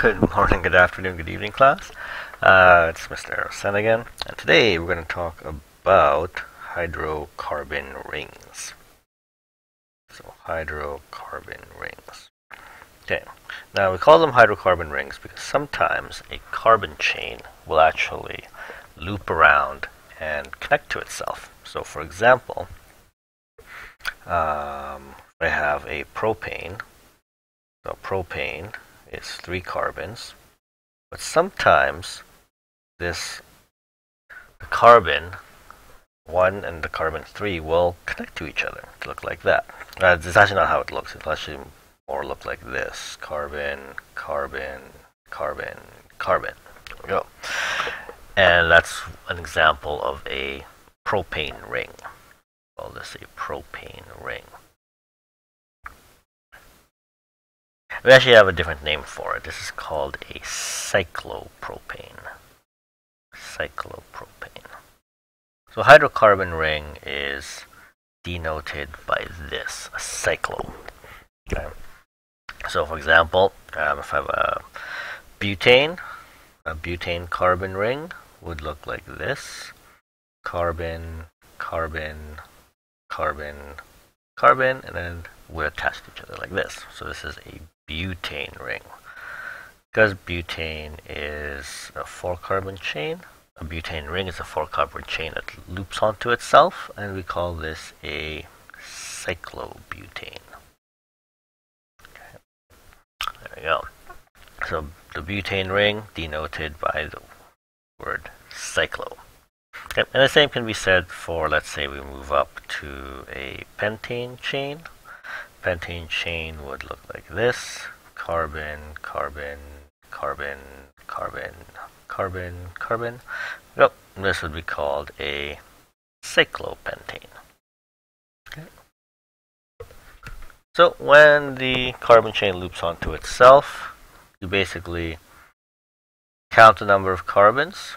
Good morning, good afternoon, good evening, class. It's Mr. Sen again, and today we're going to talk about hydrocarbon rings. So, hydrocarbon rings. Okay, now we call them hydrocarbon rings because sometimes a carbon chain will actually loop around and connect to itself. So, for example, I have a propane. So, propane is 3 carbons, but sometimes the carbon 1 and the carbon 3 will connect to each other to look like that. It's actually not how it looks. It'll actually more look like this: carbon, carbon, carbon, carbon. There we go. And that's an example of a propane ring. Call this a propane ring. We actually have a different name for it. This is called a cyclopropane. Cyclopropane. So hydrocarbon ring is denoted by this, a cyclo. Okay. So for example, if I have a butane carbon ring would look like this: carbon, carbon, carbon, carbon, and then we're attached to each other like this. So this is a butane ring. Because butane is a 4-carbon chain, a butane ring is a 4-carbon chain that loops onto itself, and we call this a cyclobutane. Okay. There we go. So the butane ring denoted by the word cyclo. Okay. And the same can be said for, let's say we move up to a pentane chain. Pentane chain would look like this: carbon, carbon, carbon, carbon, carbon, carbon. Yep, this would be called a cyclopentane. Okay. So when the carbon chain loops onto itself, you basically count the number of carbons,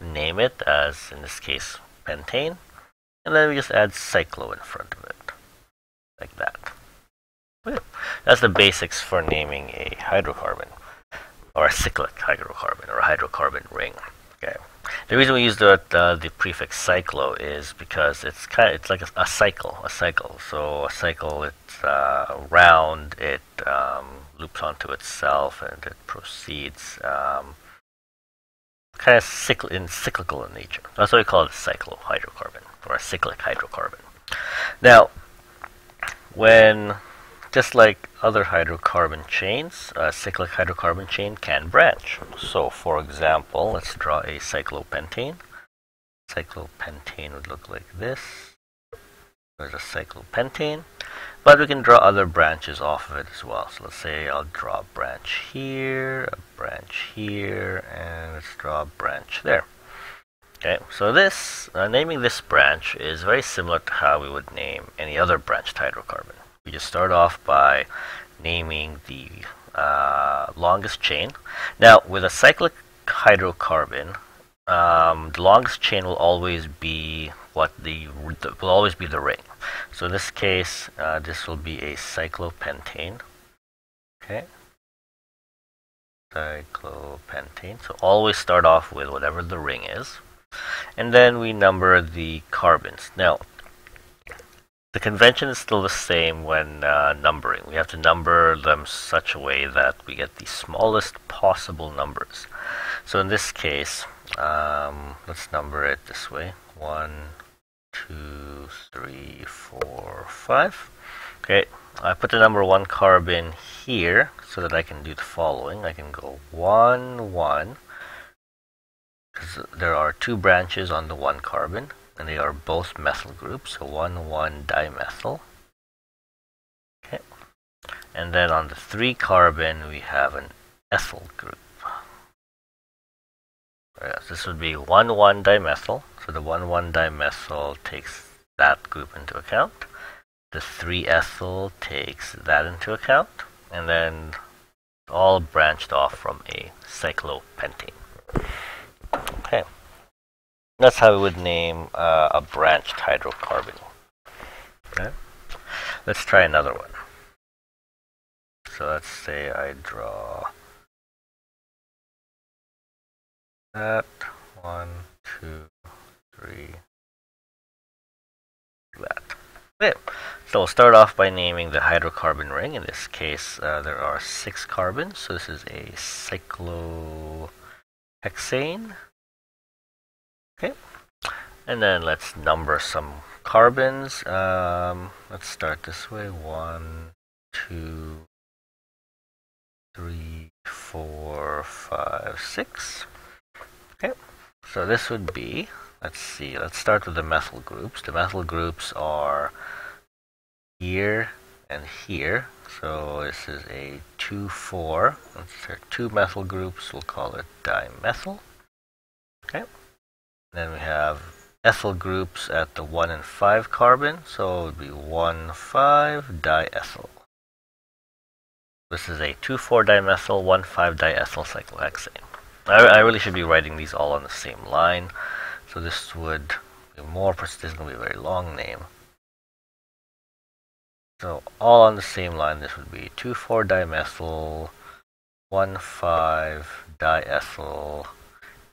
name it, as in this case pentane, and then we just add cyclo in front of it, like that. Okay. That's the basics for naming a hydrocarbon, or a cyclic hydrocarbon, or a hydrocarbon ring. Okay. The reason we use the prefix cyclo is because it's like a cycle. So a cycle, it's round. It loops onto itself, and it proceeds kind of cyclical in nature. That's why we call it a cyclohydrocarbon, or a cyclic hydrocarbon. Now, just like other hydrocarbon chains, a cyclic hydrocarbon chain can branch. So, for example, let's draw a cyclopentane. Cyclopentane would look like this. There's a cyclopentane. But we can draw other branches off of it as well. So let's say I'll draw a branch here, and let's draw a branch there. Okay, so naming this branch is very similar to how we would name any other branched hydrocarbon. We just start off by naming the longest chain. Now, with a cyclic hydrocarbon, the longest chain will always be the ring. So in this case, this will be a cyclopentane. Okay, cyclopentane. So always start off with whatever the ring is, and then we number the carbons. Now, the convention is still the same when numbering. We have to number them such a way that we get the smallest possible numbers. So in this case, let's number it this way: 1, 2, 3, 4, 5. Okay, I put the number 1 carbon here so that I can do the following. I can go 1, 1, because there are 2 branches on the 1 carbon, and they are both methyl groups, so 1,1 dimethyl. Okay, and then on the 3 carbon we have an ethyl group. This would be 1,1 dimethyl, so the 1,1 dimethyl takes that group into account. The 3-ethyl takes that into account, and then all branched off from a cyclopentane. Okay. That's how we would name a branched hydrocarbon. Okay. Let's try another one. So let's say I draw that. 1, 2, 3. That. Okay, so we'll start off by naming the hydrocarbon ring. In this case, there are 6 carbons, so this is a cyclohexane. Okay, and then let's number some carbons. Let's start this way. 1, 2, 3, 4, 5, 6. Okay, so this would be, let's see, let's start with the methyl groups. The methyl groups are here and here. So this is a 2,4. There are 2 methyl groups. We'll call it dimethyl. Okay. Then we have ethyl groups at the 1 and 5 carbon. So it would be 1,5-diethyl. This is a 2,4 dimethyl, 1,5 diethyl cyclohexane. I really should be writing these all on the same line. So this would be more precise. This is going to be a very long name. So all on the same line, this would be 2,4 dimethyl, 1,5 diethyl,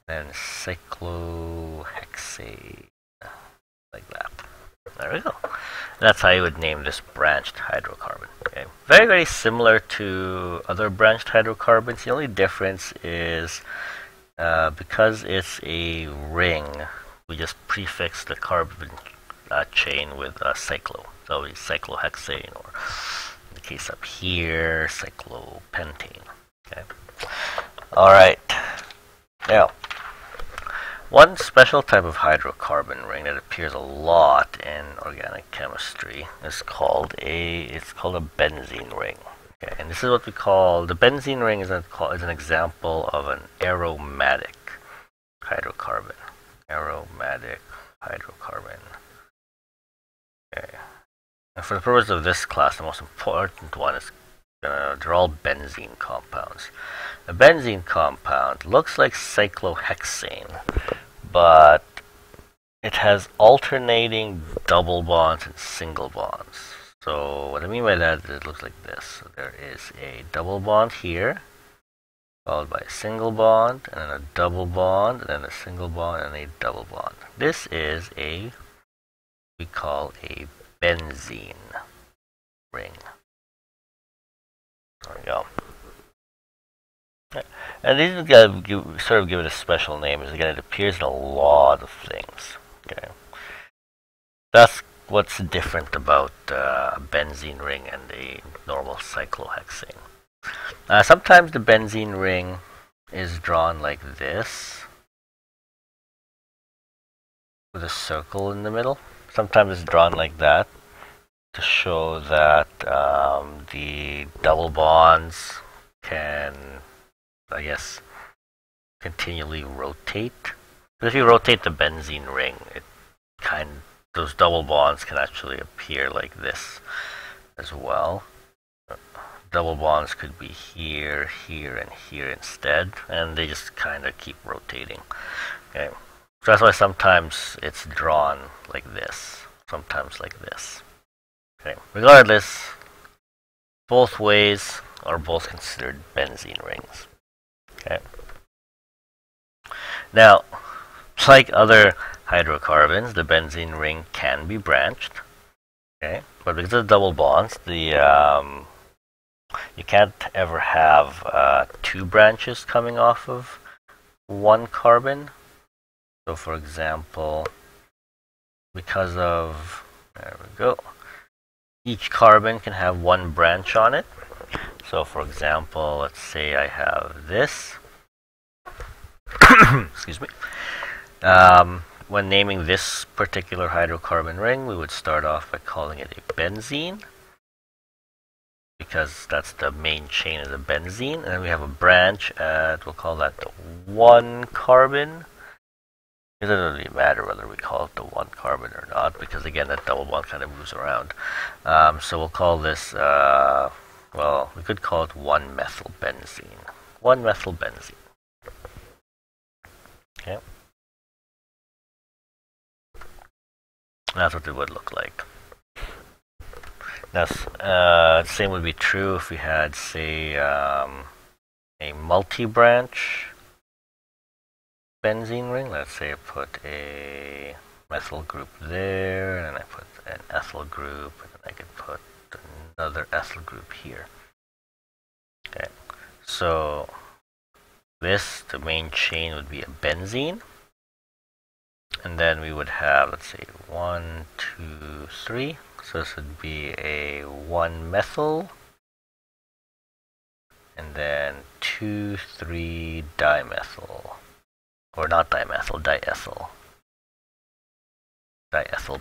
and cyclohexane, like that. There we go. That's how you would name this branched hydrocarbon. Okay. Very, very similar to other branched hydrocarbons. The only difference is because it's a ring, we just prefix the carbon chain with cyclo. So it's cyclohexane, or in the case up here, cyclopentane. Okay. All right. Now, one special type of hydrocarbon ring that appears a lot in organic chemistry is called a benzene ring. Okay, and this is what we call the benzene ring is an example of an aromatic hydrocarbon. Aromatic hydrocarbon. Okay. And for the purpose of this class, the most important one is they're all benzene compounds. A benzene compound looks like cyclohexane, but it has alternating double bonds and single bonds. So what I mean by that is it looks like this. So there is a double bond here, followed by a single bond, and then a double bond, and then a single bond, and a double bond. This is we call a benzene ring. There we go. And these sort of give it a special name, is again it appears in a lot of things. Okay, that's what's different about a benzene ring and a normal cyclohexane. Sometimes the benzene ring is drawn like this, with a circle in the middle. Sometimes it's drawn like that to show that the double bonds can, I guess, continually rotate. But if you rotate the benzene ring, those double bonds can actually appear like this as well. Double bonds could be here, here, and here instead, and they just kind of keep rotating. Okay, so that's why sometimes it's drawn like this, sometimes like this. Okay, regardless, both ways are both considered benzene rings. Okay. Now, like other hydrocarbons, the benzene ring can be branched. Okay, but because of the double bonds, you can't ever have 2 branches coming off of 1 carbon. So, for example, because of, there we go, each carbon can have 1 branch on it. So, for example, let's say I have this. Excuse me. When naming this particular hydrocarbon ring, we would start off by calling it a benzene, because that's the main chain of the benzene. And then we have a branch at, we'll call that the 1 carbon. It doesn't really matter whether we call it the 1 carbon or not, because again, that double bond kind of moves around. So we'll call this, well, we could call it 1-methylbenzene. 1-methylbenzene. Okay. That's what it would look like. Now, the same would be true if we had, say, a multi-branch benzene ring. Let's say I put a methyl group there, and then I put an ethyl group, and then I could put another ethyl group here. Okay, so this, the main chain would be a benzene, and then we would have, let's say, 1, 2, 3. So this would be a 1-methyl, and then 2, 3 dimethyl, or not dimethyl, diethyl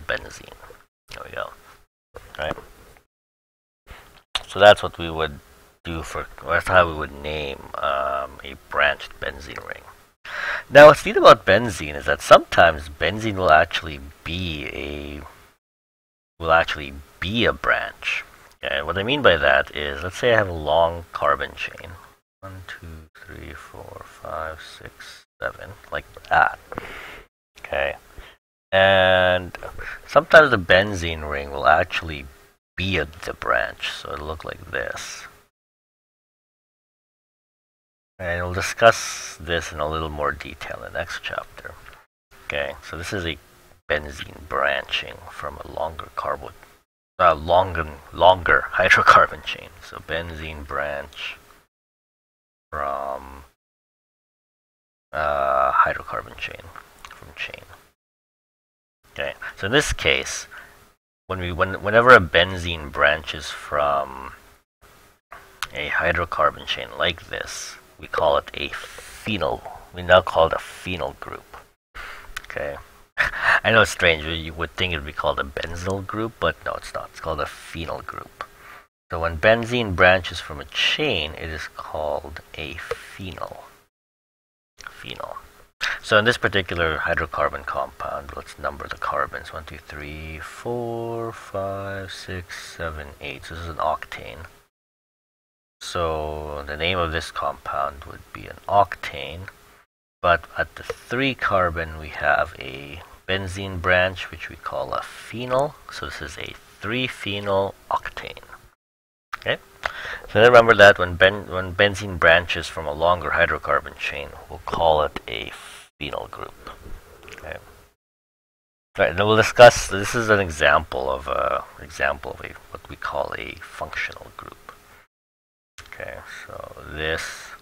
benzene. There we go. Right. So that's what we would do for, or that's how we would name a branched benzene ring. Now, what's neat about benzene is that sometimes benzene will actually be a branch. And what I mean by that is, let's say I have a long carbon chain, 1, 2, 3, 4, 5, 6, 7, like that. Okay, and sometimes the benzene ring will actually be the branch, so it'll look like this. And we'll discuss this in a little more detail in the next chapter. Okay, so this is a benzene branching from a longer hydrocarbon chain. So benzene branch from hydrocarbon chain, Okay, so in this case, whenever a benzene branches from a hydrocarbon chain like this, we call it a phenyl. We now call it a phenyl group. Okay, I know it's strange. You would think it would be called a benzyl group, but no, it's not. It's called a phenyl group. So when benzene branches from a chain, it is called a phenyl. So in this particular hydrocarbon compound, let's number the carbons. 1, 2, 3, 4, 5, 6, 7, 8. So this is an octane. So the name of this compound would be an octane. But at the 3 carbon, we have a benzene branch, which we call a phenyl. So this is a 3-phenyl octane. Okay. So remember that when benzene branches from a longer hydrocarbon chain, we'll call it a phenyl group. Okay. Right, and then we'll discuss. This is an example of what we call a functional group. Okay, so this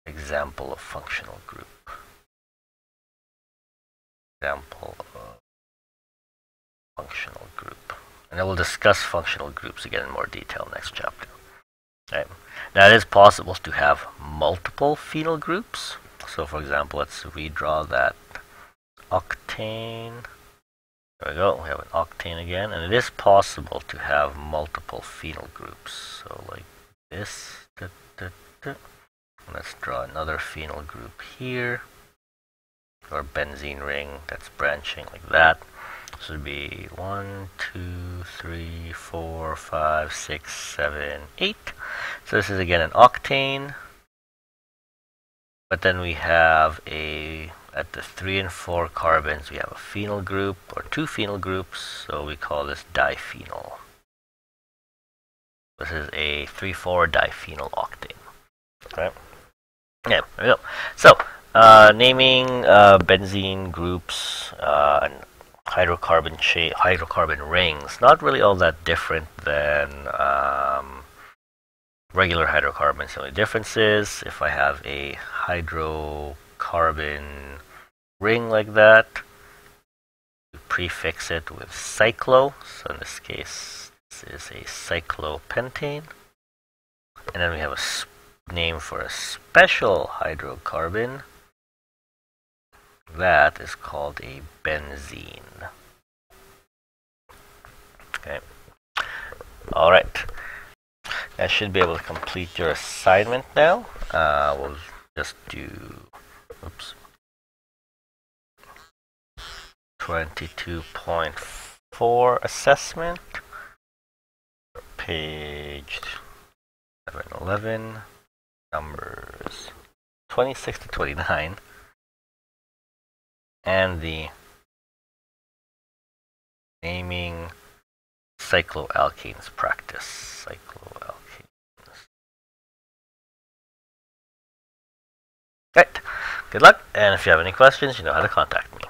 example of functional group. And then we'll discuss functional groups again in more detail next chapter. Right. Now it is possible to have multiple phenyl groups. So for example, let's redraw that octane. There we go, we have an octane again, and it is possible to have multiple phenyl groups. So like this. Let's draw another phenyl group here, or benzene ring that's branching like that. This would be 1, 2, 3, 4, 5, 6, 7, 8. So this is again an octane. But then we have at the 3 and 4 carbons, we have a phenyl group, or 2 phenyl groups, so we call this diphenyl. This is a 3,4 diphenyl octane. Right? Yeah, there we go. So, naming benzene groups and hydrocarbon rings, not really all that different than regular hydrocarbons. The only difference is if I have a hydrocarbon ring like that, we prefix it with cyclo. So in this case, this is a cyclopentane. And then we have a name for a special hydrocarbon. That is called a benzene. Okay. All right. I should be able to complete your assignment now. We'll just do, 22.4 assessment, page 711, numbers 26 to 29, and the naming cycloalkanes practice. Right. Good luck, and if you have any questions, you know how to contact me.